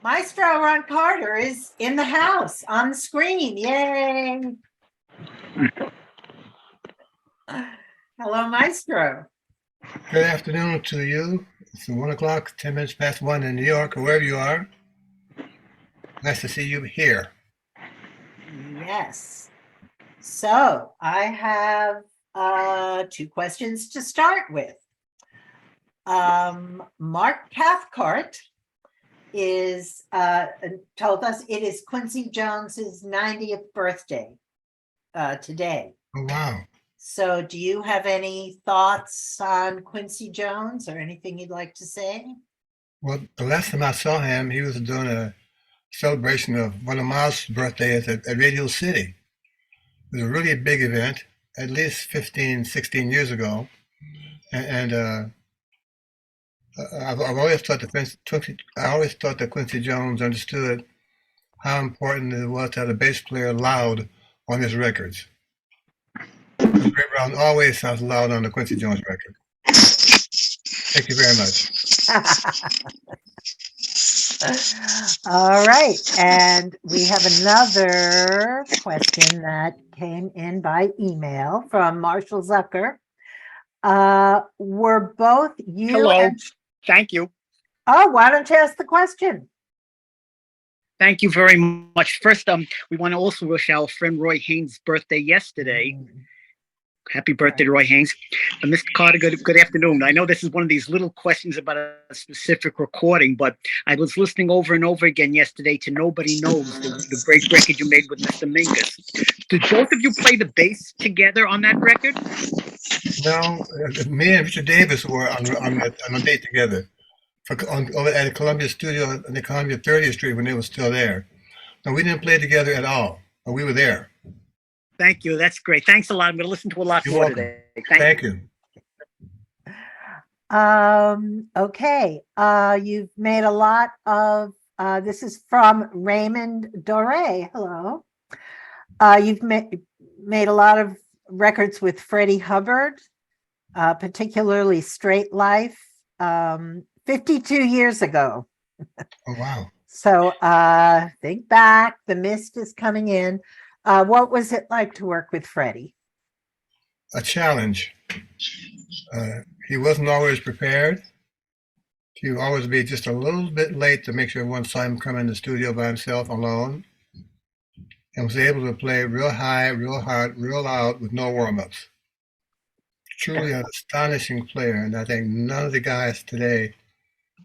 Maestro Ron Carter is in the house on the screen. Yay. Hello, Maestro. Good afternoon to you. It's 1 o'clock, 10 minutes past 1 in New York or wherever you are. Nice to see you here. Yes. So I have two questions to start with. Mark Cathcart is told us it is Quincy Jones's 90th birthday today. Oh, wow. So do you have any thoughts on Quincy Jones or anything you'd like to say? Well, the last time I saw him, he was doing a celebration of one of Miles' birthdays at Radio City. It was a really big event, at least 15, 16 years ago. And I've always thought that Quincy Jones understood how important it was to have a bass player loud on his records. Ray Brown always sounds loud on the Quincy Jones record. Thank you very much. All right. And we have another question that came in by email from Marshall Zucker. Were both you Hello. and... Thank you. Oh, why don't you ask the question? Thank you very much. First, we want to also wish our friend Roy Haynes' birthday yesterday. Happy birthday to Roy Haynes. Mr. Carter, good afternoon. I know this is one of these little questions about a specific recording, but I was listening over and over again yesterday to Nobody Knows, the great record you made with Mr. Mingus. Did both of you play the bass together on that record? No, me and Richard Davis were on a date together over at the Columbia Studio on the Columbia 30th Street when they were still there. No, we didn't play together at all, but we were there. Thank you. That's great. Thanks a lot. I'm going to listen to a lot more today. Thank you. Okay. You've made a lot of, this is from Raymond Doré. Hello. You've made a lot of records with Freddie Hubbard, particularly Straight Life, 52 years ago. Oh, wow. So think back, the mist is coming in. What was it like to work with Freddie? A challenge. He wasn't always prepared. He would always be just a little bit late to make sure everyone saw him come in the studio by himself alone, and was able to play real high, real hard, real loud with no warm-ups. Truly an astonishing player, and I think none of the guys today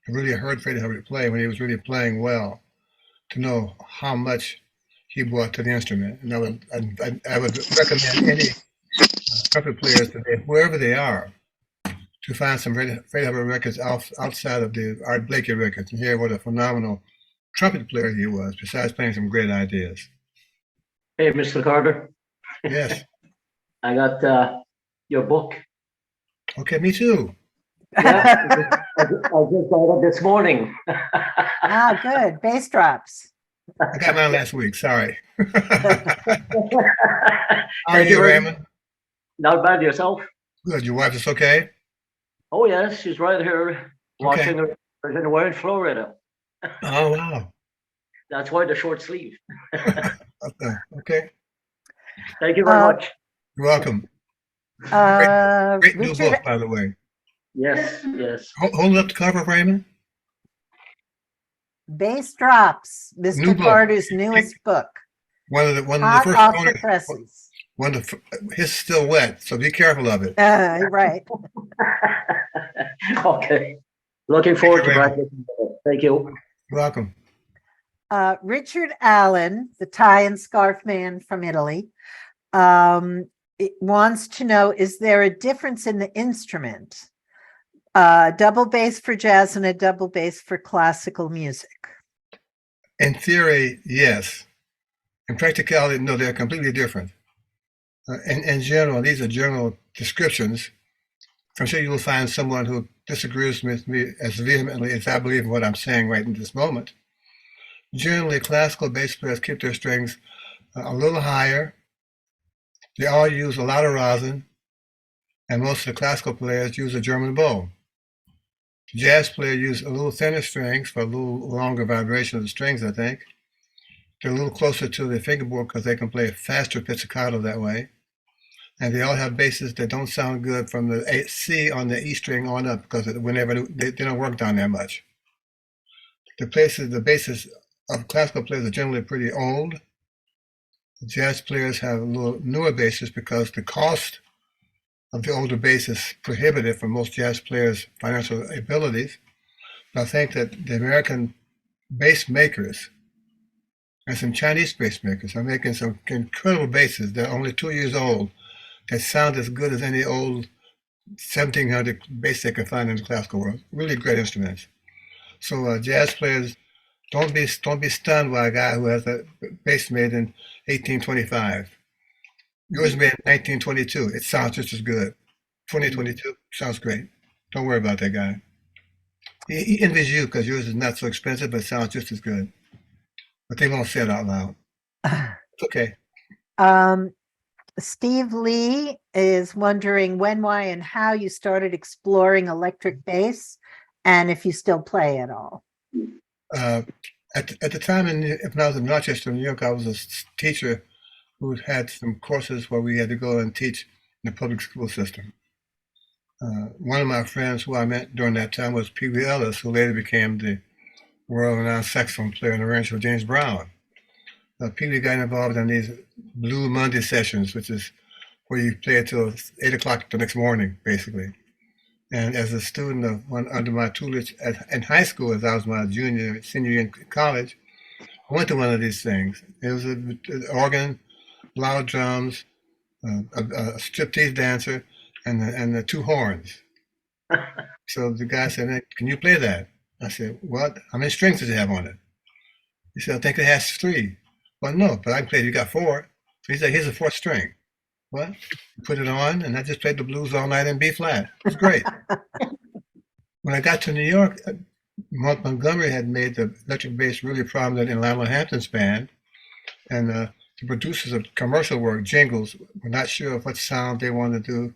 have really heard Freddie Hubbard play when he was really playing well, to know how much he brought to the instrument. And I would recommend any trumpet players today, wherever they are, to find some Freddie Hubbard records outside of the Art Blakey records and hear what a phenomenal trumpet player he was, besides playing some great ideas. Hey, Mr. Carter. Yes. I got your book. Okay, me too. Yeah, I just got it this morning. Good. Bass drops. I got mine last week. Sorry. How are Thank you, very Raymond? much. Not bad yourself. Good. Your wife is okay? Oh yes, she's right here watching her and we're in Florida. Oh, wow. That's why the short sleeve. Okay. Thank you very much. You're welcome. Great new book, by the way. Yes, yes. Hold up the cover, Raymond. Bass Drops, Mr. Carter's newest book. One of the Hot first off owners, the presses. his is still wet, so be careful of it. Right. Okay. Looking forward to practicing. Thank you. You're welcome. Richard Allen, the tie and scarf man from Italy, wants to know, is there a difference in the instrument? Double bass for jazz and a double bass for classical music? In theory, yes. In practicality, no, they're completely different. In general, these are general descriptions. I'm sure you will find someone who disagrees with me as vehemently as I believe in what I'm saying right in this moment. Generally, classical bass players keep their strings a little higher. They all use a lot of rosin, and most of the classical players use a German bow. The jazz player used a little thinner strings for a little longer vibration of the strings, I think. They're a little closer to the fingerboard because they can play a faster pizzicato that way. And they all have basses that don't sound good from the C on the E string on up because whenever they don't work down there much. The basses of classical players are generally pretty old. The jazz players have a little newer basses because the cost of the older bass is prohibitive for most jazz players' financial abilities. But I think that the American bass makers and some Chinese bass makers are making some incredible basses that are only 2 years old that sound as good as any old 1700 bass they can find in the classical world. Really great instruments. So jazz players, don't be stunned by a guy who has a bass made in 1825. Yours made in 1922. It sounds just as good. 2022 sounds great. Don't worry about that guy. He envies you because yours is not so expensive, but sounds just as good. But they won't say it out loud. It's okay. Steve Lee is wondering when, why, and how you started exploring electric bass, and if you still play at all. At the time, when I was in Rochester, New York, I was a teacher who had some courses where we had to go and teach in the public school system. One of my friends who I met during that time was Pee Wee Ellis, who later became the world-renowned saxophone player and arranger of James Brown. Pee Wee got involved in these Blue Monday sessions, which is where you play until 8 o'clock the next morning, basically. And as a student of one under my tutelage in high school, as I was my senior year in college, I went to one of these things. It was an organ, loud drums, a striptease dancer, and the two horns. So the guy said, "Hey, can you play that?" I said, "What? How many strings does it have on it?" He said, "I think it has 3." Well, no, but I can play it. You got 4. So he said, "Here's a 4th string." What? Put it on, and I just played the blues all night in B flat. It was great. When I got to New York, Montgomery had made the electric bass really prominent in Lionel Hampton's band, and the producers of commercial work, jingles, were not sure of what sound they wanted to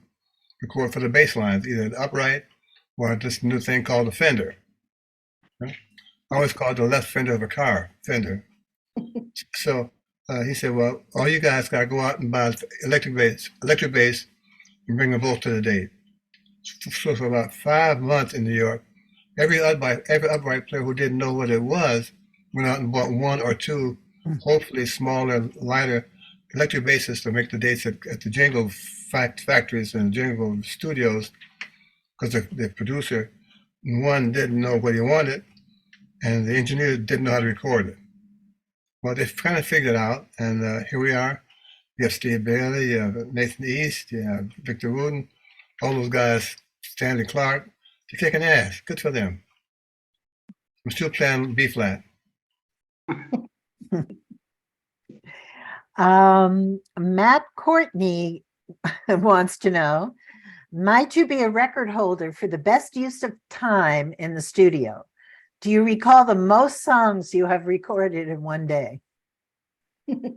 record for the bass lines, either the upright or this new thing called a fender. I always called the left fender of a car, fender. So he said, "Well, all you guys got to go out and buy electric bass, and bring them both to the date." So for about 5 months in New York, every upright player who didn't know what it was went out and bought 1 or 2, hopefully smaller, lighter electric basses to make the dates at the jingle factories and jingle studios, because the producer, one, didn't know what he wanted, and the engineer didn't know how to record it. Well, they kind of figured it out, and here we are. You have Steve Bailey, you have Nathan East, you have Victor Wooten, all those guys, Stanley Clark. They're kicking ass. Good for them. I'm still playing B flat. Matt Courtney wants to know, might you be a record holder for the best use of time in the studio? Do you recall the most songs you have recorded in one day? No,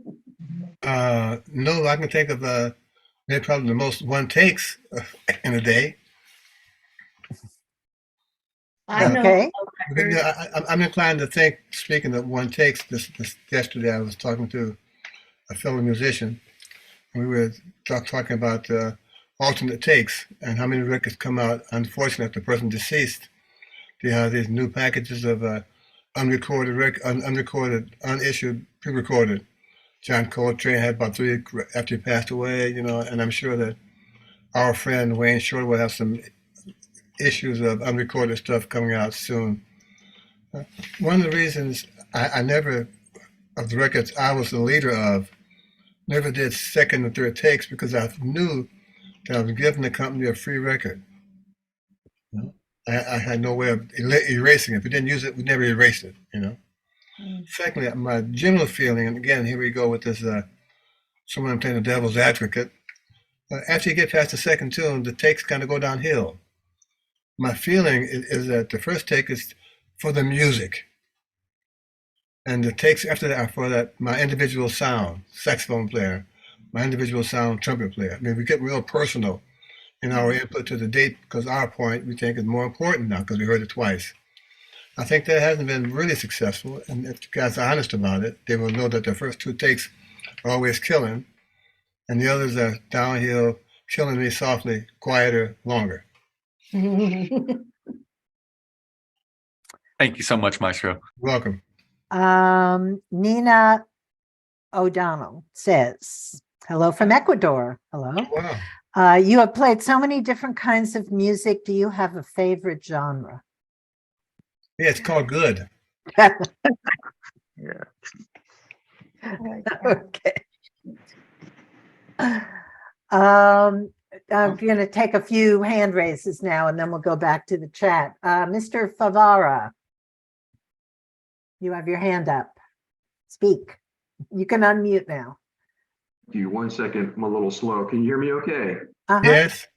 I can think of maybe probably the most one takes in a day. I know. Okay. I'm inclined to think, speaking of one takes, this yesterday I was talking to a fellow musician, and we were talking about alternate takes and how many records come out. Unfortunately, if the person deceased, they have these new packages of unrecorded, unissued, pre-recorded. John Coltrane had about 3 after he passed away, and I'm sure that our friend Wayne Shorter will have some issues of unrecorded stuff coming out soon. One of the reasons I never, of the records I was the leader of, never did second and third takes, because I knew that I was giving the company a free record. I had no way of erasing it. If we didn't use it, we never erased it, Secondly, my general feeling, and again, here we go with this, someone playing the devil's advocate. After you get past the second tune, the takes kind of go downhill. My feeling is that the first take is for the music, and the takes after that are for my individual sound, saxophone player, my individual sound, trumpet player. I mean, we get real personal in our input to the date because our point we think is more important now because we heard it twice. I think that hasn't been really successful, and if you guys are honest about it, they will know that the first two takes are always killing, and the others are downhill, killing me softly, quieter, longer. Thank you so much, Maestro. Welcome. Nina O'Donnell says, hello from Ecuador. Hello. Wow. You have played so many different kinds of music. Do you have a favorite genre? Yeah, it's called good. Yeah. Okay. I'm going to take a few hand raises now, and then we'll go back to the chat. Mr. Favara, you have your hand up. Speak. You can unmute now. You 1 second, I'm a little slow. Can you hear me okay? Uh-huh. Yes.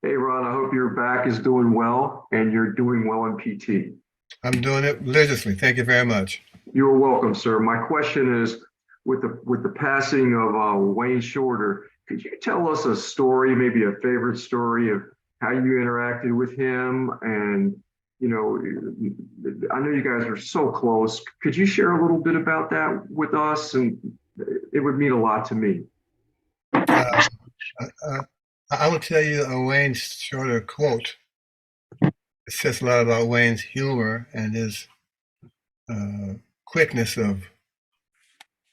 Hey, Ron, I hope your back is doing well and you're doing well in PT. I'm doing it religiously. Thank you very much. You're welcome, sir. My question is, with the passing of Wayne Shorter, could you tell us a story, maybe a favorite story of how you interacted with him? And, you know, I know you guys are so close. Could you share a little bit about that with us? And it would mean a lot to me. I will tell you a Wayne Shorter quote. It says a lot about Wayne's humor and his quickness of,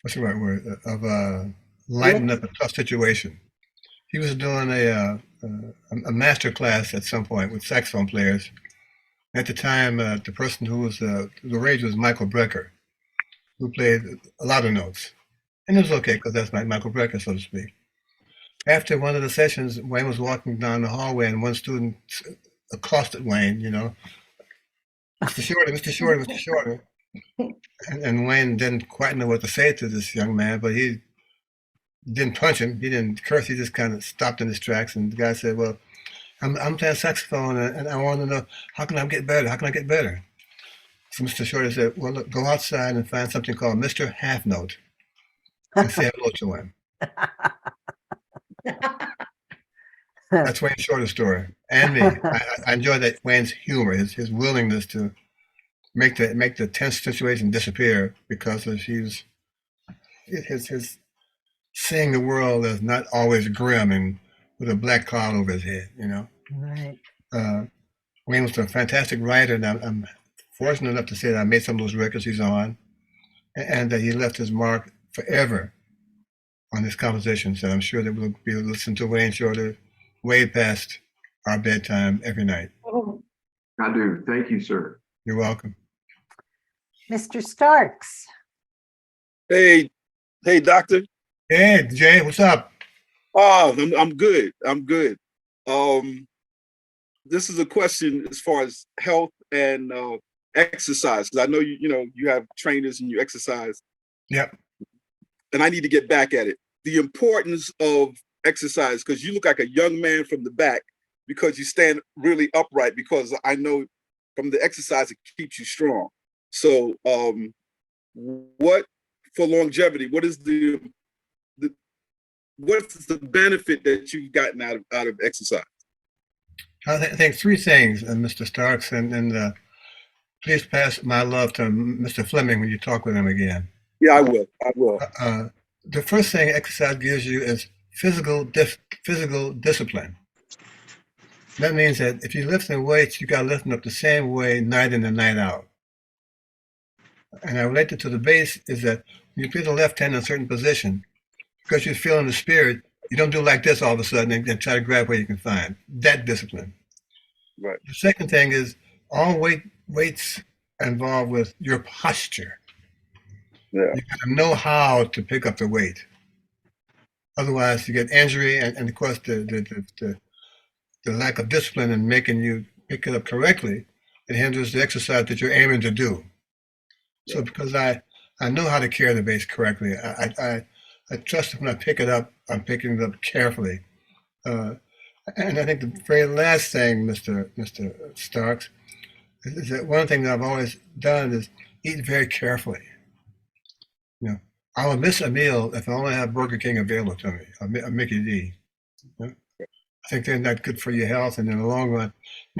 what's the right word, of lightening up a tough situation. He was doing a master class at some point with saxophone players. At the time, the person who was the rage was Michael Brecker, who played a lot of notes. And it was okay because that's Michael Brecker, so to speak. After one of the sessions, Wayne was walking down the hallway and one student accosted Wayne, you know, Mr. Shorter, Mr. Shorter, Mr. Shorter. And Wayne didn't quite know what to say to this young man, but he didn't punch him. He didn't curse. He just kind of stopped in his tracks. And the guy said, well, I'm playing saxophone and I want to know, how can I get better? How can I get better? So Mr. Shorter said, well, look, go outside and find something called Mr. Half Note and say hello to him. That's Wayne Shorter's story, and me. I enjoy that Wayne's humor, his willingness to make the tense situation disappear because of his seeing the world as not always grim and with a black cloud over his head. You know, Right. Wayne was a fantastic writer, and I'm fortunate enough to say that I made some of those records he's on, and that he left his mark forever on his compositions. So I'm sure that we'll be able to listen to Wayne Shorter way past our bedtime every night. I do. Thank you, sir. You're welcome. Mr. Starks. Hey, doctor. Hey, Jay, what's up? Oh, I'm good. I'm good. This is a question as far as health and exercise, because I know you have trainers and you exercise. Yep. And I need to get back at it. The importance of exercise, because you look like a young man from the back because you stand really upright, because I know from the exercise it keeps you strong. So what for longevity, what's the benefit that you've gotten out of exercise? I think three things, Mr. Starks, and please pass my love to Mr. Fleming when you talk with him again. Yeah, I will. The first thing exercise gives you is physical discipline. That means that if you're lifting weights, you got to lift them up the same way night in and night out. And I relate it to the bass is that when you put the left hand in a certain position, because you're feeling the spirit, you don't do like this all of a sudden and try to grab where you can find. That discipline. Right. The second thing is all weights involved with your posture. Yeah. You got to know how to pick up the weight. Otherwise, you get injury, and of course, the lack of discipline in making you pick it up correctly, it hinders the exercise that you're aiming to do. Yeah. So, because I know how to carry the bass correctly, I trust that when I pick it up, I'm picking it up carefully. And I think the very last thing, Mr. Starks, is that one thing that I've always done is eat very carefully. You know, I will miss a meal if I only have Burger King available to me, or Mickey D. I think they're not good for your health, and in the long run,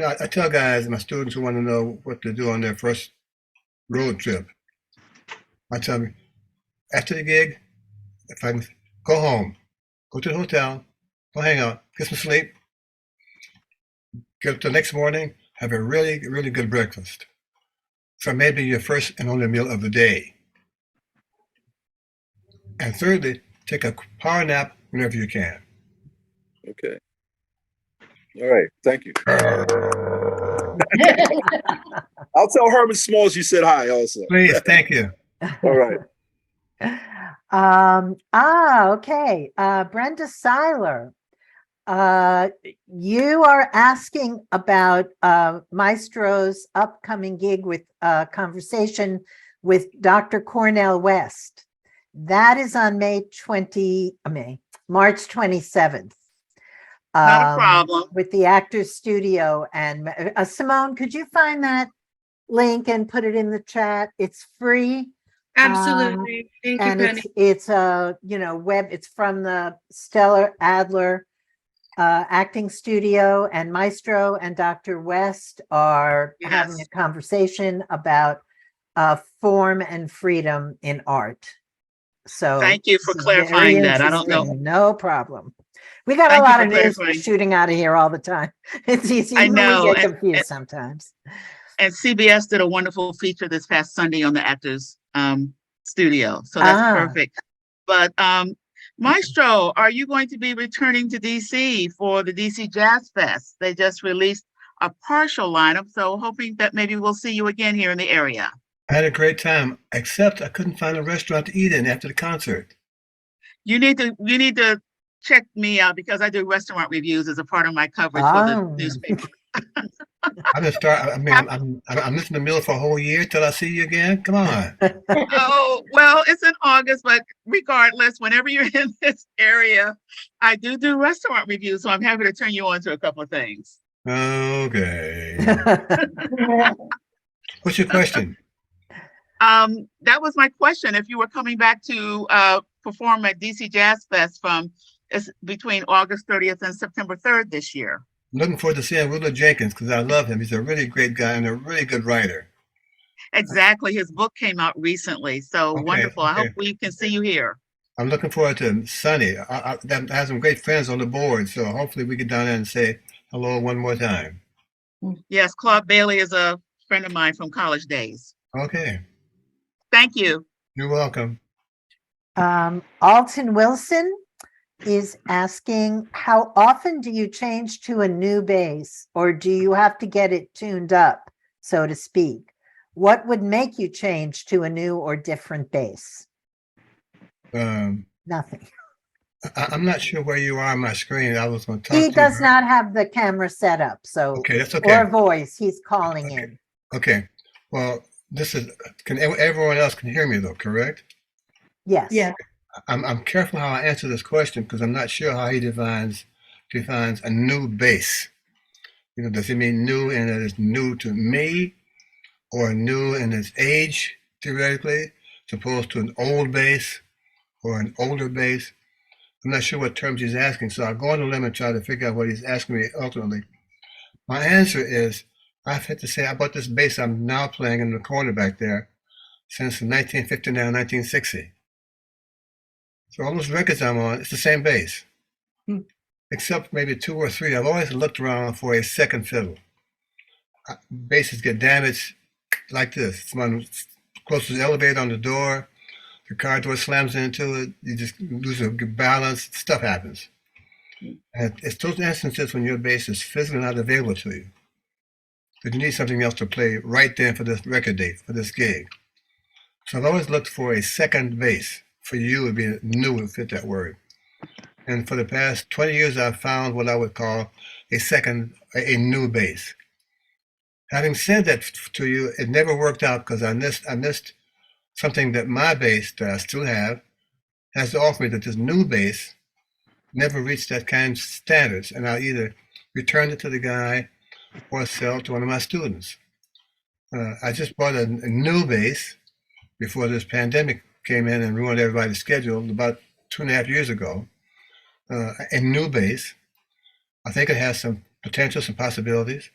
I tell guys, my students who want to know what to do on their first road trip, I tell them after the gig, if I can go home, go to the hotel, go hang out, get some sleep, get up the next morning, have a really, really good breakfast. So maybe your first and only meal of the day. And thirdly, take a power nap whenever you can. Okay. All right. Thank you. I'll tell Herman Smalls you said hi also. Please, thank you. All right. Okay. Brenda Seiler, you are asking about Maestro's upcoming gig with conversation with Dr. Cornell West. That is on March 27th. Not a problem. With the Actors Studio. And Simone, could you find that link and put it in the chat? It's free. Absolutely. Thank you, And Penny. it's it's from the Stella Adler acting studio, and Maestro and Dr. West are having a conversation about form and freedom in art. So thank you for clarifying that. I don't know. No problem. We got Thank a you lot for of news clarifying. shooting out of here all the time. It's easy. I Even know, we get and- confused sometimes. And CBS did a wonderful feature this past Sunday on the Actors Studio. So that's perfect. But Maestro, are you going to be returning to DC for the DC Jazz Fest? They just released a partial lineup, so hoping that maybe we'll see you again here in the area. I had a great time, except I couldn't find a restaurant to eat in after the concert. You need to check me out because I do restaurant reviews as a part of my coverage for the newspaper. I'm gonna start. I mean, I'm missing the meal for a whole year till I see you again. Come on. Oh, well, it's in August, but regardless, whenever you're in this area, I do restaurant reviews, so I'm happy to turn you on to a couple of things. Okay. What's your question? That was my question. If you were coming back to perform at DC Jazz Fest between August 30th and September 3rd this year. I'm looking forward to seeing Willa Jenkins because I love him. He's a really great guy and a really good writer. Exactly. His book came out recently. So wonderful. I hope we can see you here. I'm looking forward to Sunny. I have some great friends on the board, so hopefully we get down there and say hello one more time. Yes, Claude Bailey is a friend of mine from college days. Okay. Thank you. You're welcome. Alton Wilson is asking, how often do you change to a new bass, or do you have to get it tuned up, so to speak? What would make you change to a new or different bass? Nothing. I'm not sure where you are on my screen. I was going to talk to you. He does not have the camera set up, so okay, that's okay. Or voice. He's calling in. Okay. Well, everyone else can hear me though, correct? Yes. Yeah. I'm careful how I answer this question because I'm not sure how he defines a new bass. Does he mean new in that it's new to me, or new in its age theoretically, as opposed to an old bass or an older bass? I'm not sure what terms he's asking, so I'll go on a limb and try to figure out what he's asking me ultimately. My answer is I've had to say I bought this bass I'm now playing in the corner back there since 1959, 1960. So all those records I'm on, it's the same bass. Except maybe 2 or 3. I've always looked around for a second fiddle. Basses get damaged like this. Someone closes the elevator on the door, the car door slams into it, you just lose a balance, stuff happens. And it's those instances when your bass is physically not available to you. But you need something else to play right then for this record date, for this gig. So I've always looked for a second bass. For you, it would be new and fit that word. And for the past 20 years, I've found what I would call a new bass. Having said that to you, it never worked out because I missed something that my bass, that I still have, has to offer me, that this new bass never reached that kind of standards. And I'll either return it to the guy or sell it to one of my students. I just bought a new bass before this pandemic came in and ruined everybody's schedule about 2.5 years ago. A new bass, I think it has some potential, some possibilities,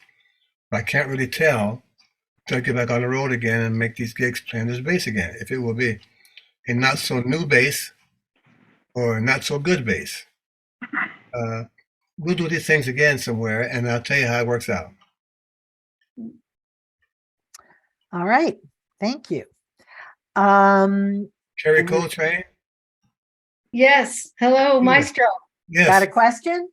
but I can't really tell till I get back on the road again and make these gigs playing this bass again. If it will be a not so new bass or not so good bass. We'll do these things again somewhere, and I'll tell you how it works out. All right. Thank you. Cherry Coltrane? Yes. Hello, Maestro. Yes. Got a question?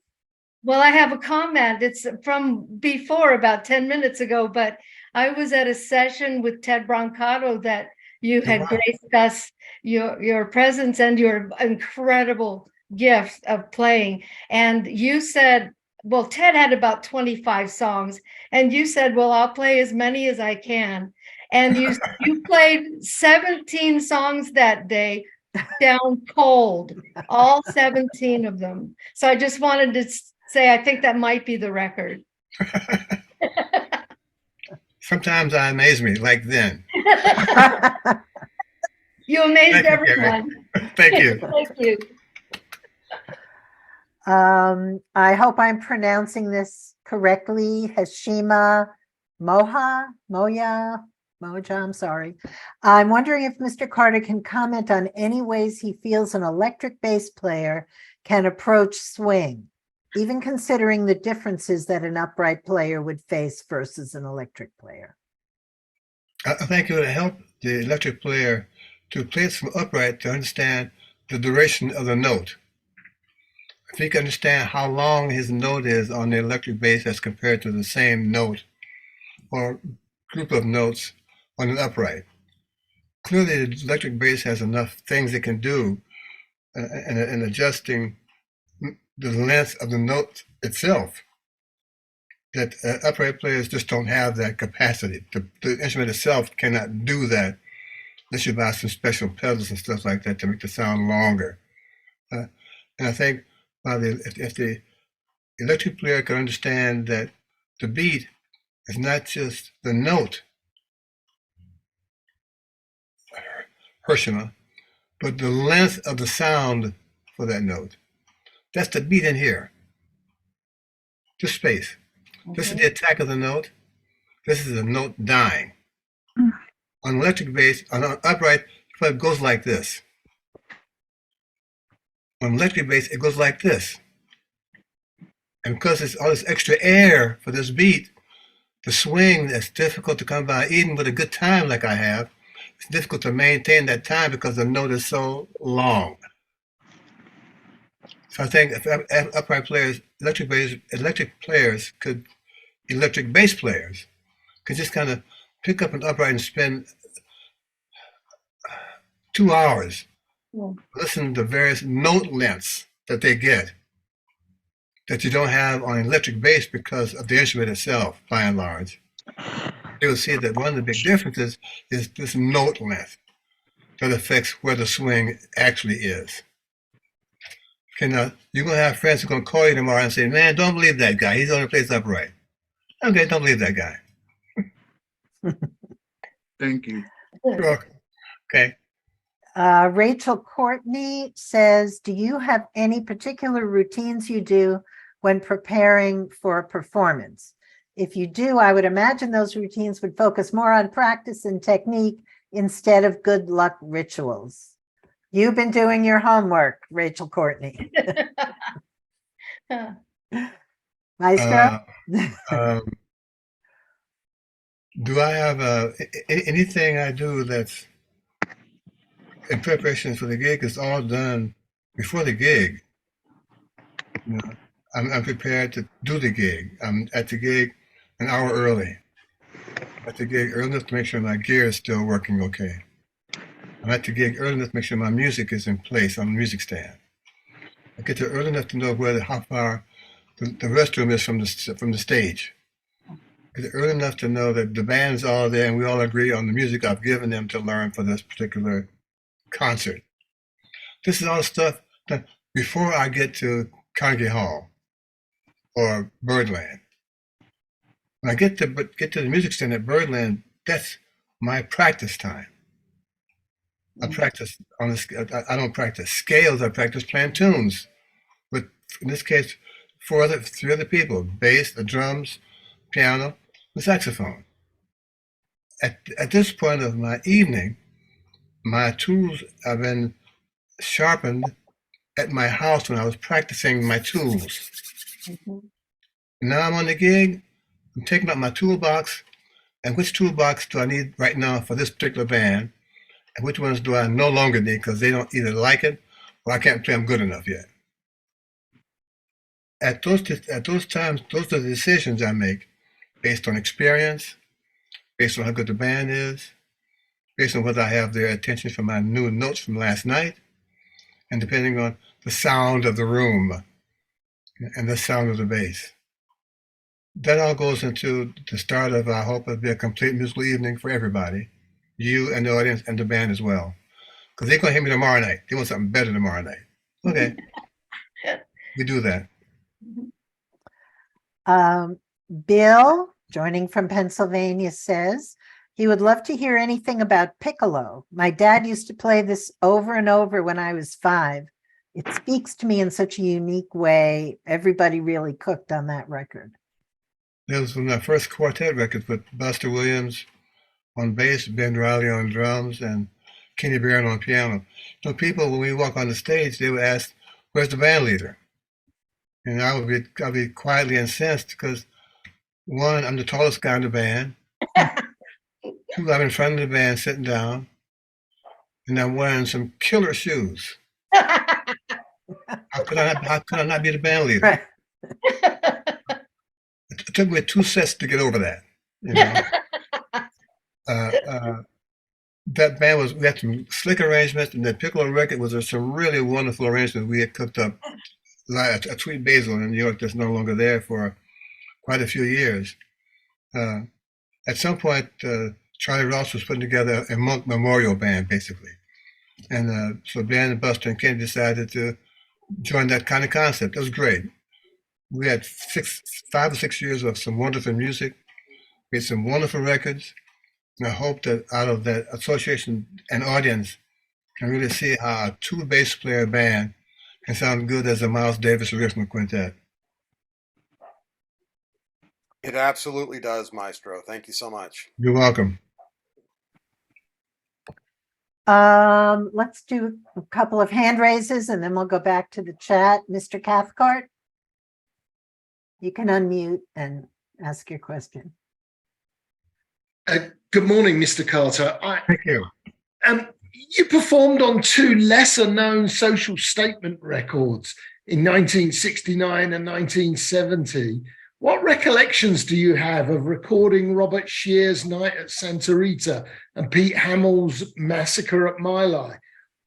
Well, I have a comment. It's from before, about 10 minutes ago, but I was at a session with Ted Brancato that you had wow. graced us, your presence and your incredible gift of playing. And you said, well, Ted had about 25 songs, and you said, well, I'll play as many as I can. And you played 17 songs that day, down cold, all 17 of them. So I just wanted to say, I think that might be the record. Sometimes I amaze me, like then. You amazed Thank you, everyone. Thank you. Thank you. I hope I'm pronouncing this correctly. Hashima Moja, I'm sorry. I'm wondering if Mr. Carter can comment on any ways he feels an electric bass player can approach swing, even considering the differences that an upright player would face versus an electric player. I think it would help the electric player to play it from upright to understand the duration of the note. If he can understand how long his note is on the electric bass as compared to the same note or group of notes on an upright. Clearly, the electric bass has enough things it can do in adjusting the length of the note itself that upright players just don't have that capacity. The instrument itself cannot do that unless you buy some special pedals and stuff like that to make the sound longer. And I think if the electric player can understand that the beat is not just the note, Hirschema, but the length of the sound for that note. That's the beat in here. Just space. Okay. This is the attack of the note. This is the note dying. On electric bass, on upright, it goes like this. On electric bass, it goes like this. And because it's all this extra air for this beat, the swing that's difficult to come by, even with a good time like I have, it's difficult to maintain that time because the note is so long. So I think if upright players, electric bass players could just kind of pick up an upright and spend 2 hours listening to various note lengths that they get that you don't have on electric bass because of the instrument itself, by and large. You will see that one of the big differences is this note length that affects where the swing actually is. Okay, now you're going to have friends who are going to call you tomorrow and say, man, don't believe that guy. He's only plays upright. Okay, don't believe that guy. Thank you. You're welcome. Okay. Rachel Courtney says, do you have any particular routines you do when preparing for a performance? If you do, I would imagine those routines would focus more on practice and technique instead of good luck rituals. You've been doing your homework, Rachel Courtney. Maestro? Do I have anything I do that's in preparation for the gig is all done before the gig. You know, I'm prepared to do the gig. I'm at the gig an hour early. At the gig early enough to make sure my gear is still working okay. I'm at the gig early enough to make sure my music is in place on the music stand. I get there early enough to know how far the restroom is from the stage. I get there early enough to know that the band's all there and we all agree on the music I've given them to learn for this particular concert. This is all stuff that before I get to Carnegie Hall or Birdland. When I get to the music stand at Birdland, that's my practice time. I practice I don't practice scales, I practice playing tunes. But in this case, three other people: bass, the drums, piano, the saxophone. At this point of my evening, my tools have been sharpened at my house when I was practicing my tools. Now I'm on the gig, I'm taking out my toolbox, and which toolbox do I need right now for this particular band, and which ones do I no longer need because they don't either like it or I can't play them good enough yet. At those times, those are the decisions I make based on experience, based on how good the band is, based on whether I have their attention for my new notes from last night, and depending on the sound of the room and the sound of the bass. That all goes into the start of, I hope it'll be a complete musical evening for everybody, you and the audience and the band as well. Because they're going to hear me tomorrow night. They want something better tomorrow night. Okay. We do that. Bill, joining from Pennsylvania, says he would love to hear anything about piccolo. My dad used to play this over and over when I was 5. It speaks to me in such a unique way. Everybody really cooked on that record. That was one of my first quartet records with Buster Williams on bass, Ben Riley on drums, and Kenny Barron on piano. So people, when we walk on the stage, they would ask, "Where's the band leader?" And I'd be quietly incensed because, one, I'm the tallest guy in the band. Two, I'm in front of the band sitting down, and I'm wearing some killer shoes. How could I not be the band leader? Right. It took me 2 sets to get over that. You know, that band we had some slick arrangements, and the piccolo record was some really wonderful arrangements we had cooked up. Like a Tweet Basil in New York that's no longer there for quite a few years. At some point, Charlie Ross was putting together a Monk Memorial Band, basically. And so Ben, Buster, and Kenny decided to join that kind of concept. It was great. We had 5 or 6 years of some wonderful music, made some wonderful records, and I hope that out of that association, an audience can really see how a 2 bass player band can sound good as a Miles Davis original quintet. It absolutely does, Maestro. Thank you so much. You're welcome. Let's do a couple of hand raises and then we'll go back to the chat. Mr. Cathcart, you can unmute and ask your question. Good morning, Mr. Carter. Thank you. You performed on 2 lesser-known social statement records in 1969 and 1970. What recollections do you have of recording Robert Shear's Night at Santa Rita and Pete Hamill's Massacre at My Lai?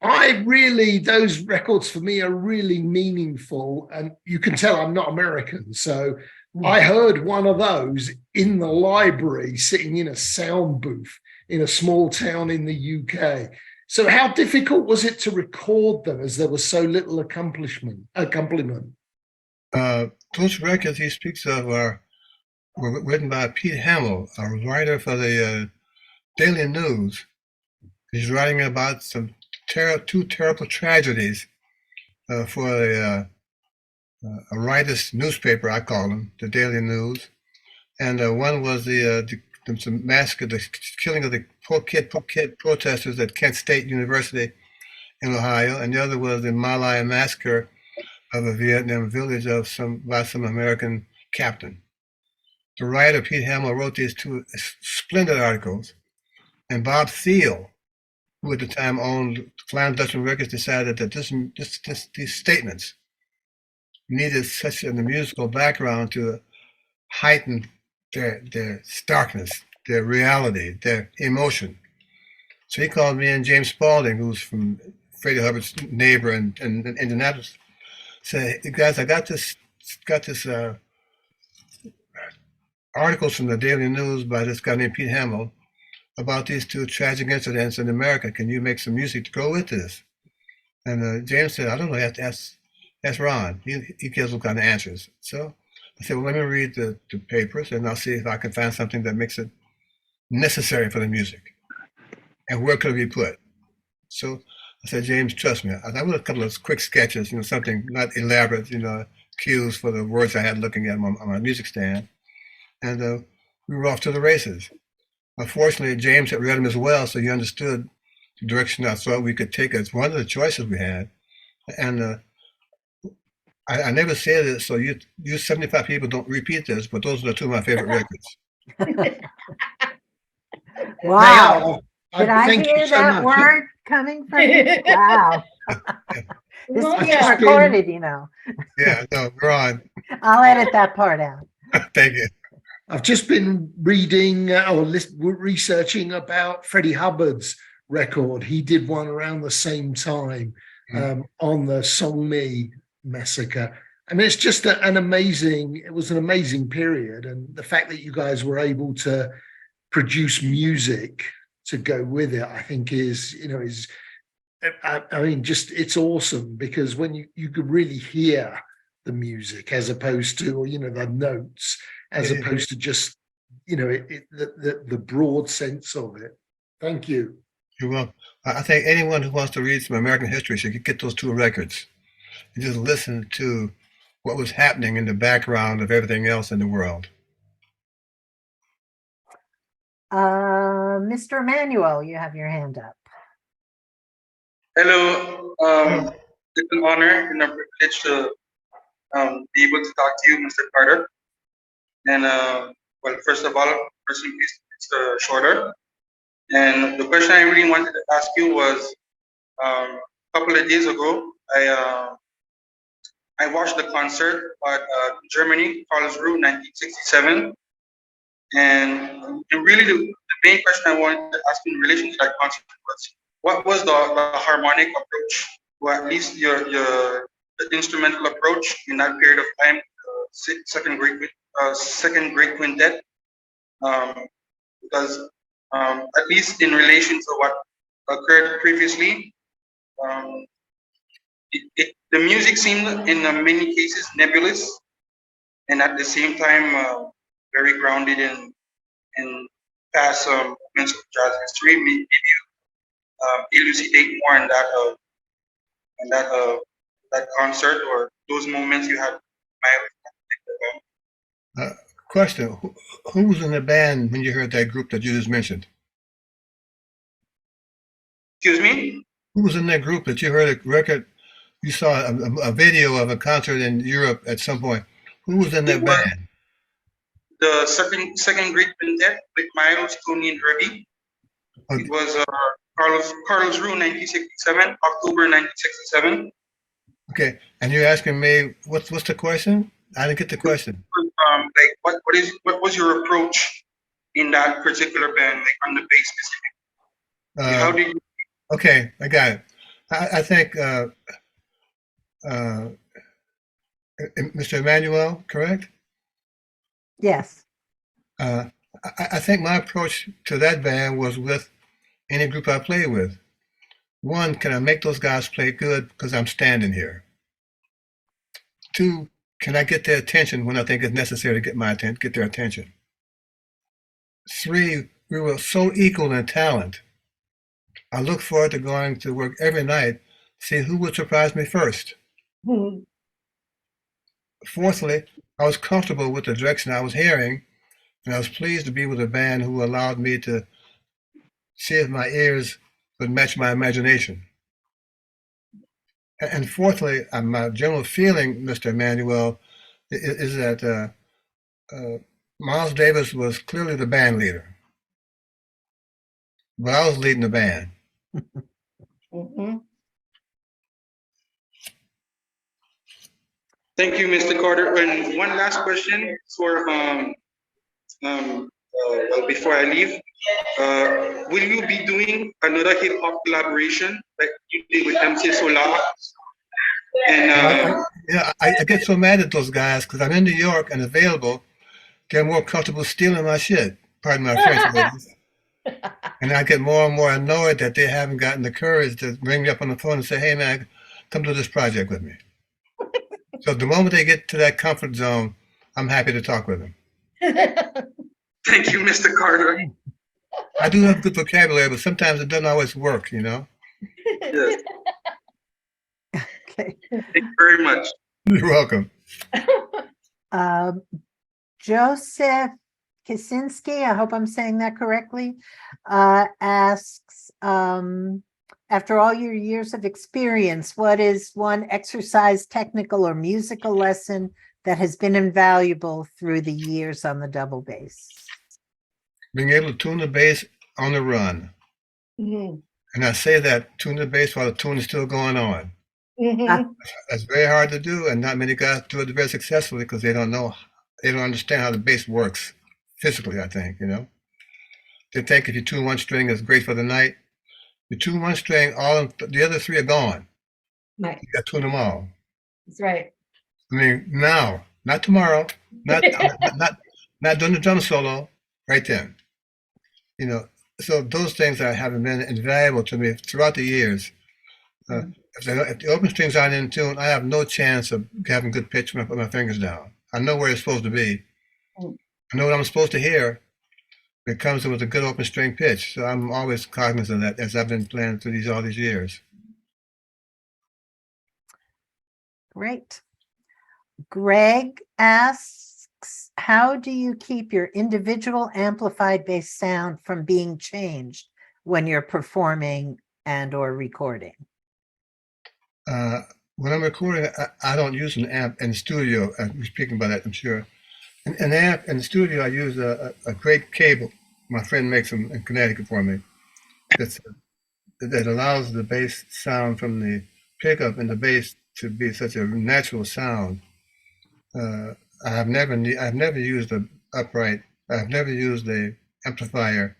Those records for me are really meaningful, and you can tell I'm not American, so I heard one of those in the library sitting in a sound booth in a small town in the UK. So how difficult was it to record them as there was so little accompaniment? Those records he speaks of were written by Pete Hamill, a writer for the Daily News. He's writing about some 2 terrible tragedies for a writer's newspaper, I call them, the Daily News. And one was the massacre, the killing of the poor kid protesters at Kent State University in Ohio, and the other was the My Lai massacre of a Vietnam village by some American captain. The writer, Pete Hamill, wrote these 2 splendid articles, and Bob Thiel, who at the time owned Flying Dutchman Records, decided that these statements needed such a musical background to heighten their starkness, their reality, their emotion. So he called me and James Spaulding, who's from Freddie Hubbard's neighbor in Indianapolis. Said, "Hey guys, I got this articles from the Daily News by this guy named Pete Hamill about these 2 tragic incidents in America. Can you make some music to go with this?" And James said, "I don't know. You have to ask Ron. He gives all kind of answers." So I said, "Well, let me read the papers, and I'll see if I can find something that makes it necessary for the music. And where could it be put?" So I said, "James, trust me." I wrote a couple of quick sketches, something not elaborate, cues for the words I had looking at on my music stand. And we were off to the races. Unfortunately, James had read them as well, so he understood the direction I thought we could take as one of the choices we had. And I never said it, so you 75 people don't repeat this, but those are two of my favorite records. Wow. They are. Did I Thank you hear so that much. word coming from you? Wow. This Well, is yeah. recorded, you know. Yeah, no, we're on. I'll edit that part out. Thank you. I've just been reading researching about Freddie Hubbard's record. He did one around the same time on the Song Me massacre. I mean, it's just it was an amazing period. And the fact that you guys were able to produce music to go with it, I think I mean, just it's awesome, because when you could really hear the music as opposed to, the notes, as opposed to just, the broad sense of it. Thank you. You're welcome. I think anyone who wants to read some American history should get those two records and just listen to what was happening in the background of everything else in the world. Mr. Emmanuel, you have your hand up. Hello. It's an honor and a privilege to be able to talk to you, Mr. Carter. And well, first of all, first and please, Mr. Shorter. And the question I really wanted to ask you was, a couple of days ago, I watched the concert at Germany, Karlsruhe, 1967. And really, the main question I wanted to ask in relation to that concert was, what was the harmonic approach, or at least the instrumental approach in that period of time, second great quintet? Because at least in relation to what occurred previously, the music seemed in many cases nebulous, and at the same time very grounded in past moments of jazz history. Maybe you elucidate more in that concert, or those moments you had. Question: who was in the band when you heard that group that you just mentioned? Excuse me? Who was in that group that you heard a record? You saw a video of a concert in Europe at some point. Who was in that band? The second great quintet with Miles, Tony, and Herbie. Okay. It was Karlsruhe, 1967, October 1967. Okay, and you're asking me what's the question? I didn't get the question. Like what was your approach in that particular band, like on the bass specifically? How did you? Okay, I got it. I think Mr. Emmanuel, correct? Yes. I think my approach to that band was with any group I play with. One, can I make those guys play good because I'm standing here? Two, can I get their attention when I think it's necessary to get their attention? Three, we were so equal in talent. I look forward to going to work every night, see who would surprise me first. Mhm. Fourthly, I was comfortable with the direction I was hearing, and I was pleased to be with a band who allowed me to see if my ears would match my imagination. And fourthly, my general feeling, Mr. Emmanuel, is that Miles Davis was clearly the band leader, but I was leading the band. Mhm. Thank you, Mr. Carter. And one last question for well, before I leave, will you be doing another hip hop collaboration like you did with MC Solar? And I get so mad at those guys because I'm in New York and available. They're more comfortable stealing my shit. Pardon my French, ladies. And I get more and more annoyed that they haven't gotten the courage to ring me up on the phone and say, "Hey, man, come do this project with me." So the moment they get to that comfort zone, I'm happy to talk with them. Thank you, Mr. Carter. I do have good vocabulary, but sometimes it doesn't always work, you know? Yes. Okay. Thank you very much. You're welcome. Joseph Kaczynski, I hope I'm saying that correctly, asks, after all your years of experience, what is one exercise, technical, or musical lesson that has been invaluable through the years on the double bass? Being able to tune the bass on the run. Mhm. And I say that, tune the bass while the tune is still going on. Mhm. That's very hard to do, and not many guys do it very successfully because they don't understand how the bass works physically, I think, They think if you tune one string, it's great for the night. You tune one string, all of the other three are gone. Right. You got to tune them all. That's right. I mean, now, not tomorrow, not not doing the drum solo, right then. So those things have been invaluable to me throughout the years. If the open strings aren't in tune, I have no chance of having good pitch when I put my fingers down. I know where it's supposed to be. I know what I'm supposed to hear. It comes with a good open string pitch. So I'm always cognizant of that as I've been playing through all these years. Great. Greg asks, how do you keep your individual amplified bass sound from being changed when you're performing and or recording? When I'm recording, I don't use an amp in the studio. We're speaking about that, I'm sure. An amp in the studio, I use a great cable. My friend makes them in Connecticut for me. That allows the bass sound from the pickup and the bass to be such a natural sound. I've never used an upright. I've never used a amplifier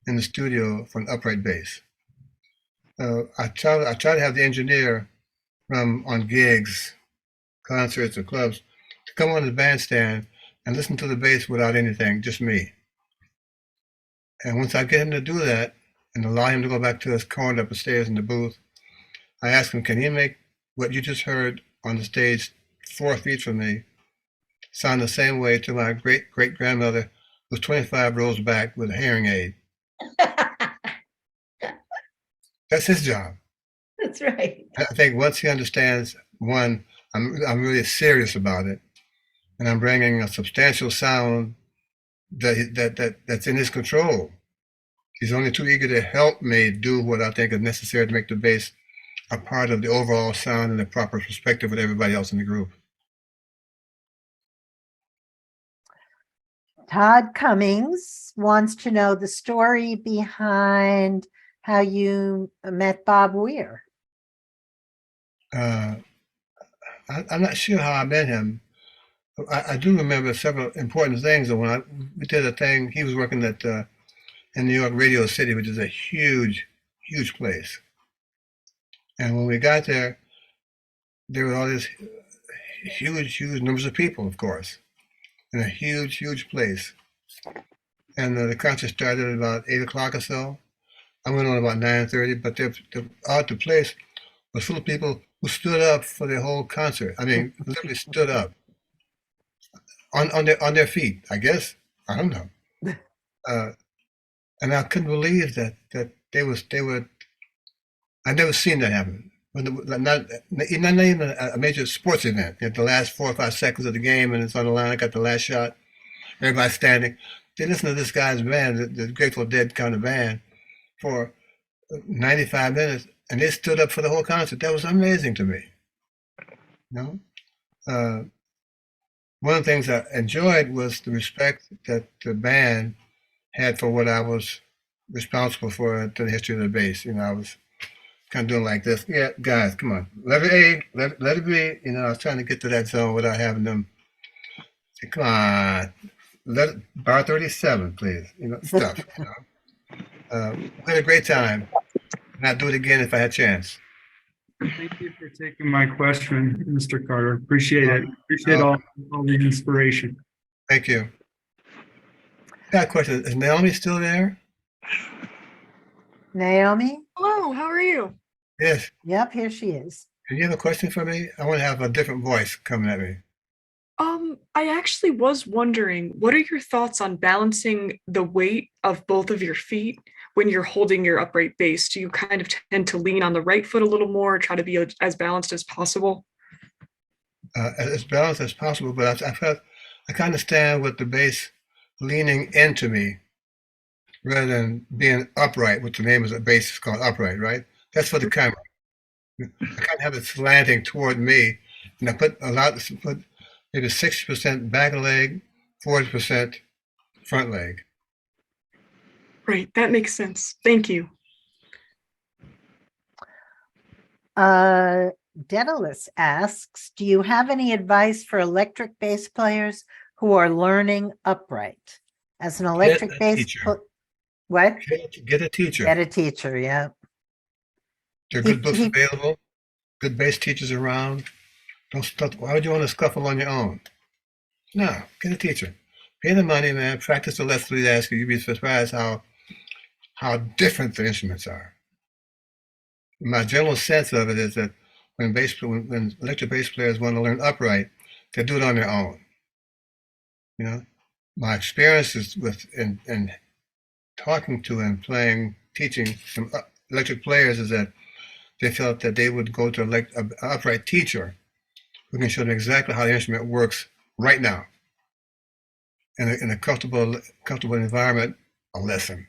in the studio for an upright bass. I try to have the engineer from on gigs, concerts, or clubs to come on the bandstand and listen to the bass without anything, just me. And once I get him to do that and allow him to go back to his corner up the stairs in the booth, I ask him, can he make what you just heard on the stage 4 feet from me sound the same way to my great-great-grandmother who's 25 rows back with a hearing aid? That's his job. That's right. I think once he understands, one, I'm really serious about it, and I'm bringing a substantial sound that's in his control. He's only too eager to help me do what I think is necessary to make the bass a part of the overall sound and the proper perspective with everybody else in the group. Todd Cummings wants to know the story behind how you met Bob Weir. I'm not sure how I met him. I do remember several important things. When we did a thing, he was working at in New York Radio City, which is a huge, huge place. And when we got there, there were all these huge, huge numbers of people, of course, in a huge, huge place. And the concert started at about 8 o'clock or so. I went on about 9:30, but the place was full of people who stood up for the whole concert. I mean, literally stood up on their feet, I guess. I don't know. And I couldn't believe that they were. I've never seen that happen. Not even a major sports event. At the last 4 or 5 seconds of the game, and it's on the line. I got the last shot. Everybody's standing. They listen to this guy's band, the Grateful Dead kind of band, for 95 minutes, and they stood up for the whole concert. That was amazing to me. One of the things I enjoyed was the respect that the band had for what I was responsible for to the history of the bass. I was kind of doing like this. Yeah, guys, come on. Letter A, let it be. I was trying to get to that zone without having them say, come on, bar 37, please. Stuff. We had a great time. And I'd do it again if I had a chance. Thank you for taking my question, Mr. Carter. Appreciate it. Appreciate all the inspiration. Thank you. Got a question. Is Naomi still there? Naomi? Hello, how are you? Yes. Yep, here she is. Do you have a question for me? I want to have a different voice coming at me. I actually was wondering, what are your thoughts on balancing the weight of both of your feet when you're holding your upright bass? Do you kind of tend to lean on the right foot a little more, try to be as balanced as possible? as balanced as possible. But I felt I kind of stand with the bass leaning into me rather than being upright, which the name of the bass is called upright, right? That's for the camera. I kind of have it slanting toward me, and I put maybe 60% back leg, 40% front leg. Right, that makes sense. Thank you. Daedalus asks, do you have any advice for electric bass players who are learning upright? As an electric bass what? Get a teacher. Get a teacher, yeah. There are good books available, good bass teachers around. Why would you want to scuffle on your own? No, get a teacher. Pay the money, man. Practice the lessons we ask you. You'd be surprised how different the instruments are. My general sense of it is that when electric bass players want to learn upright, they do it on their own. You know, my experiences in talking to and teaching some electric players is that they felt that they would go to an upright teacher who can show them exactly how the instrument works right now in a comfortable environment, a lesson.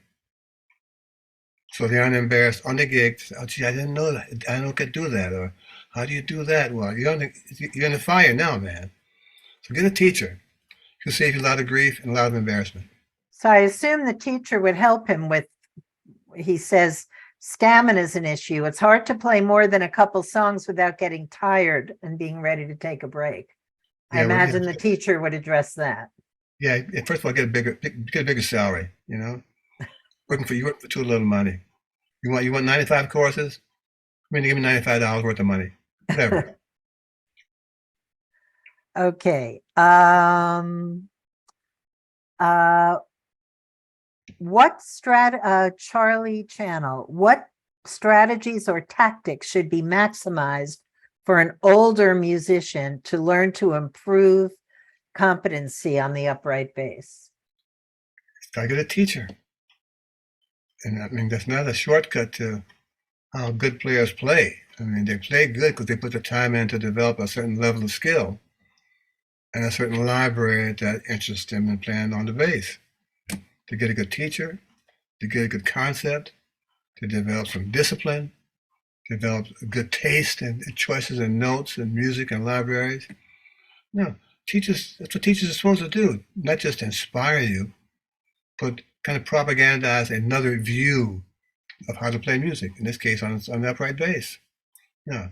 So they aren't embarrassed on the gig. Oh, gee, I didn't know that. I don't get to do that. Or how do you do that? Well, you're in the fire now, man. So get a teacher. He'll save you a lot of grief and a lot of embarrassment. So I assume the teacher would help him with, he says, stamina is an issue. It's hard to play more than a couple songs without getting tired and being ready to take a break. I imagine the teacher would address that. Yeah, first of all, get a bigger salary, you know? Working for too little money. You want 95 courses? I mean, give me $95 worth of money. Whatever. Okay. Charlie Channel, what strategies or tactics should be maximized for an older musician to learn to improve competency on the upright bass? Gotta get a teacher. And I mean, that's not a shortcut to how good players play. I mean, they play good because they put the time in to develop a certain level of skill and a certain library that interests them in playing on the bass. To get a good teacher, to get a good concept, to develop some discipline, develop a good taste and choices and notes and music and libraries. No, teachers, that's what teachers are supposed to do, not just inspire you, but kind of propagandize another view of how to play music, in this case on the upright bass. Yeah.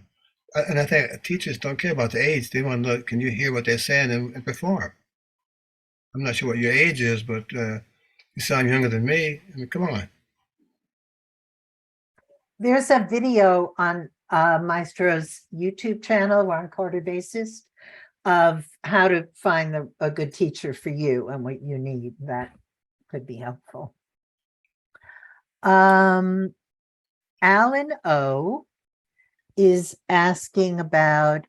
And I think teachers don't care about the age. They want to know, can you hear what they're saying and perform? I'm not sure what your age is, but you sound younger than me. I mean, come on. There's a video on Maestro's YouTube channel, Ron Carter Bassist, of how to find a good teacher for you and what you need. That could be helpful. Alan O is asking about,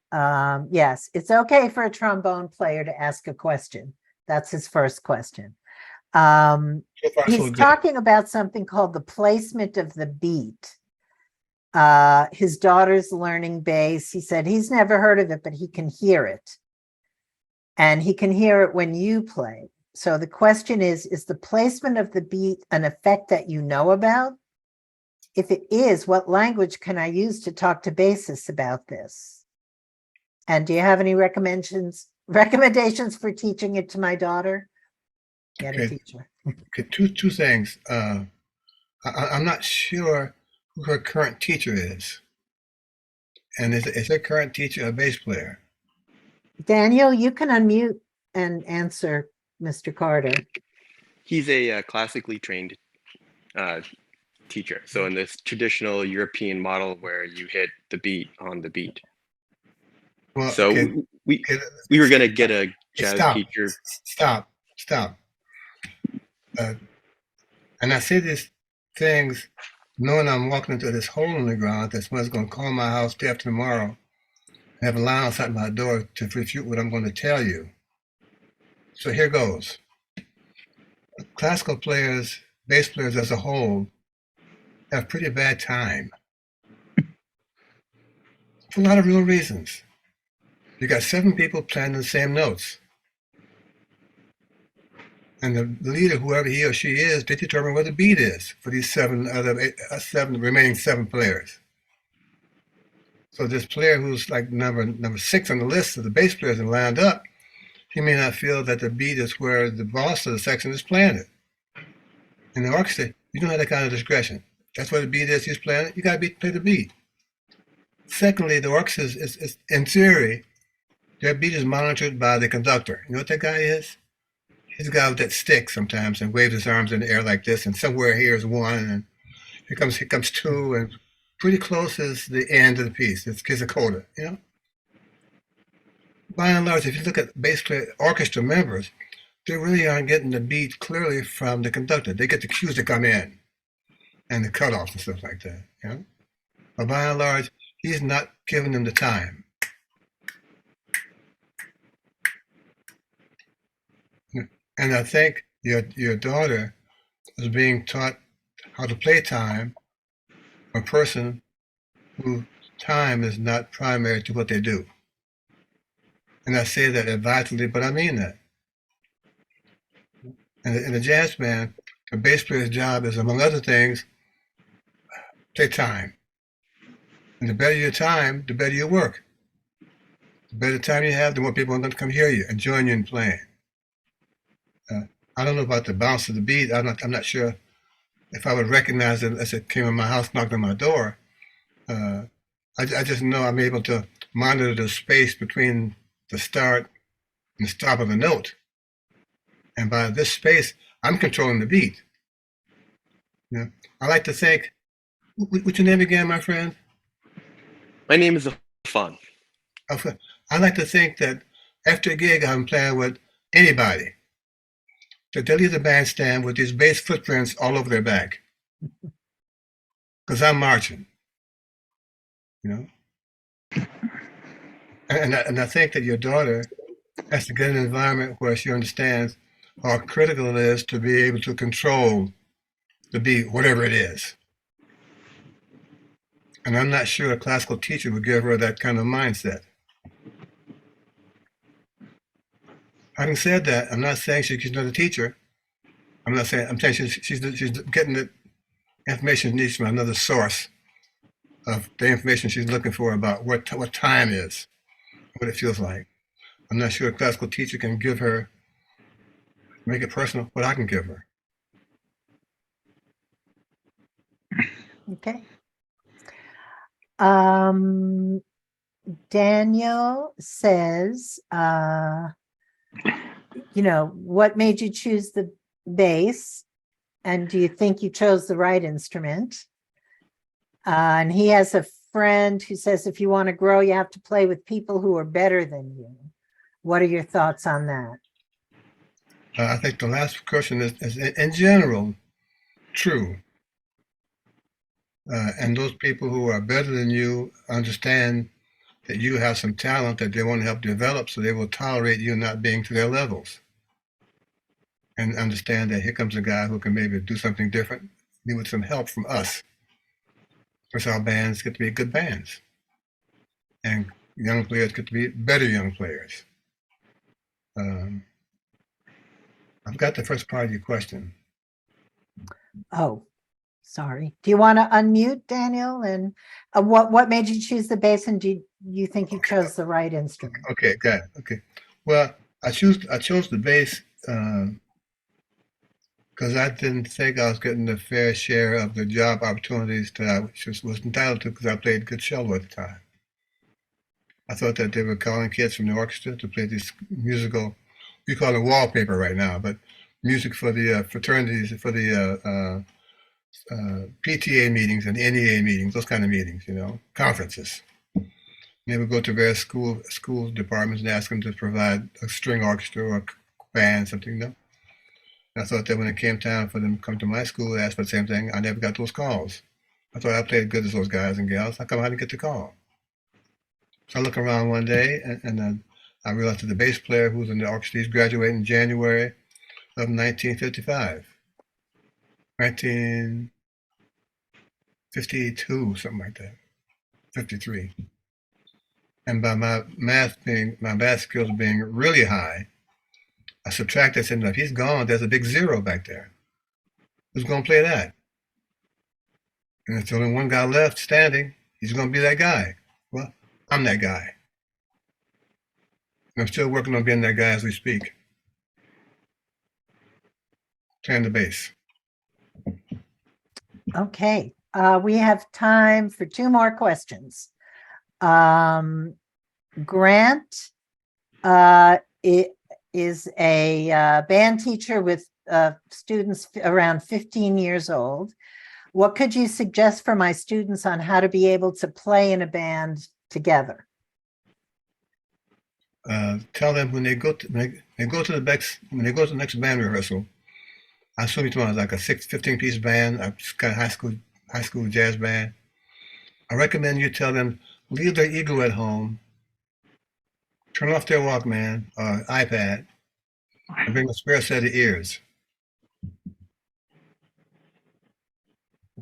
yes, it's okay for a trombone player to ask a question. That's his first question. He's talking about something called the placement of the beat. His daughter's learning bass. He said he's never heard of it, but he can hear it. And he can hear it when you play. So the question is the placement of the beat an effect that you know about? If it is, what language can I use to talk to bassists about this? And do you have any recommendations for teaching it to my daughter? Get a teacher. Okay, two things. I'm not sure who her current teacher is. And is her current teacher a bass player? Daniel, you can unmute and answer Mr. Carter. He's a classically trained teacher. So in this traditional European model where you hit the beat on the beat. Well, so we were going to get a jazz teacher. Stop. And I say these things knowing I'm walking into this hole in the ground that someone's going to call my house day after tomorrow and have a line outside my door to refute what I'm going to tell you. So here goes. Classical players, bass players as a whole, have pretty bad time. For a lot of real reasons. You got 7 people playing the same notes. And the leader, whoever he or she is, they determine where the beat is for these remaining 7 players. So this player who's like number 6 on the list of the bass players and lined up, he may not feel that the beat is where the boss of the section is playing it. In the orchestra, you don't have that kind of discretion. That's where the beat is, he's playing it, you gotta play the beat. Secondly, the orchestra is in theory, their beat is monitored by the conductor. You know what that guy is? He's a guy with that stick sometimes and waves his arms in the air like this, and somewhere here is 1, and here comes 2, and pretty close is the end of the piece. It's a coda, you know? By and large, if you look at basically orchestra members, they really aren't getting the beat clearly from the conductor. They get the cues that come in and the cutoffs and stuff like that, you know? But by and large, he's not giving them the time. And I think your daughter is being taught how to play time from a person whose time is not primary to what they do. And I say that advisedly, but I mean that. And in a jazz band, the bass player's job is, among other things, play time. And the better your time, the better your work. The better time you have, the more people are going to come hear you and join you in playing. I don't know about the bounce of the beat. I'm not sure if I would recognize it as it came in my house, knocked on my door. I just know I'm able to monitor the space between the start and the stop of a note. And by this space, I'm controlling the beat. You know, I like to think, what's your name again, my friend? My name is Fun. I like to think that after a gig, I'm playing with anybody, that they'll leave the bandstand with these bass footprints all over their back. Because I'm marching, you know? And I think that your daughter has to get in an environment where she understands how critical it is to be able to control the beat, whatever it is. And I'm not sure a classical teacher would give her that kind of mindset. Having said that, I'm not saying she's not a teacher. I'm saying she's getting the information she needs from another source of the information she's looking for about what time is, what it feels like. I'm not sure a classical teacher can give her, make it personal, what I can give her. Okay. Daniel says, what made you choose the bass? And do you think you chose the right instrument? And he has a friend who says, if you want to grow, you have to play with people who are better than you. What are your thoughts on that? I think the last question is in general, true. And those people who are better than you understand that you have some talent that they want to help develop, so they will tolerate you not being to their levels. And understand that here comes a guy who can maybe do something different, need with some help from us. Because our bands get to be good bands. And young players get to be better young players. I've got the first part of your question. Oh, sorry. Do you want to unmute, Daniel? And what made you choose the bass? And do you think you chose the right instrument? Okay, got it. Okay. Well, I chose the bass because I didn't think I was getting the fair share of the job opportunities that I was entitled to because I played good cello at the time. I thought that they were calling kids from the orchestra to play these musical, we call it wallpaper right now, but music for the fraternities, for the PTA meetings and NEA meetings, those kind of meetings, conferences. They would go to various school departments and ask them to provide a string orchestra or a band, something, And I thought that when it came time for them to come to my school and ask for the same thing, I never got those calls. I thought I played good as those guys and gals. How come I didn't get the call? So I look around one day and I realized that the bass player who was in the orchestra, he's graduating in January of 1955. 1952, something like that. 53. And by my math skills being really high, I subtracted and said, no, if he's gone, there's a big zero back there. Who's going to play that? And if there's only one guy left standing, he's going to be that guy. Well, I'm that guy. And I'm still working on being that guy as we speak. Playing the bass. Okay, we have time for 2 more questions. Grant is a band teacher with students around 15 years old. What could you suggest for my students on how to be able to play in a band together? Tell them when they go to the next band rehearsal. I assume it's like a 15-piece band, a kind of high school jazz band. I recommend you tell them leave their ego at home, turn off their Walkman or iPad, and bring a spare set of ears.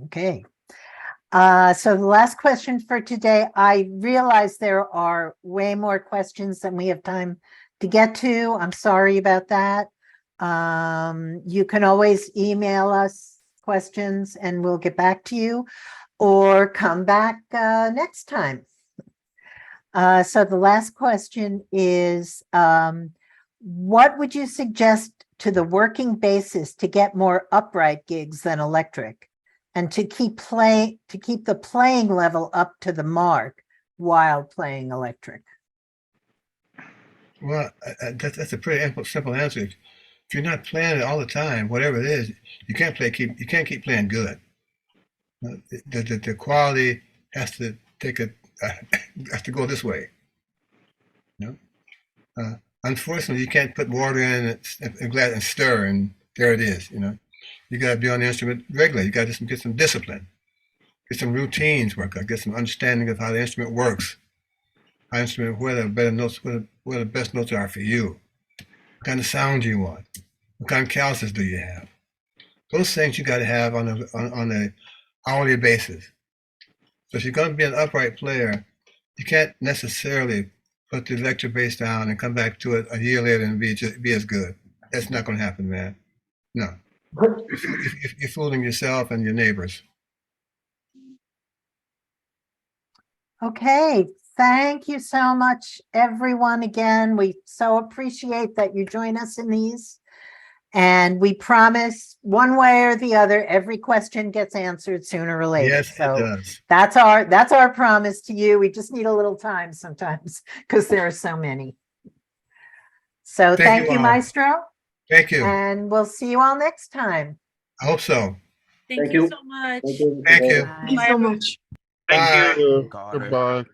Okay. So the last question for today, I realize there are way more questions than we have time to get to. I'm sorry about that. You can always email us questions and we'll get back to you, or come back next time. So the last question is, what would you suggest to the working bassist to get more upright gigs than electric, and to keep the playing level up to the mark while playing electric? Well, that's a pretty simple answer. If you're not playing it all the time, whatever it is, you can't keep playing good. The quality has to has to go this way. You know? Unfortunately, you can't put water in a glass and stir, and there it is. You know, you got to be on the instrument regularly. You got to get some discipline, get some routines work out, get some understanding of how the instrument works. How instrument, where the better notes, where the best notes are for you. What kind of sound you want? What kind of calluses do you have? Those things you got to have on a hourly basis. So if you're going to be an upright player, you can't necessarily put the electric bass down and come back to it a year later and be as good. That's not going to happen, man. No. You're fooling yourself and your neighbors. Okay, thank you so much, everyone. Again, we so appreciate that you join us in these. And we promise one way or the other, every question gets answered sooner or later. Yes, so it does. That's our promise to you. We just need a little time sometimes because there are so many. So thank you, Maestro. Thank you. And we'll see you all next time. I hope so. Thank you so much. Thank you. Thank you so much. Thank you. Goodbye.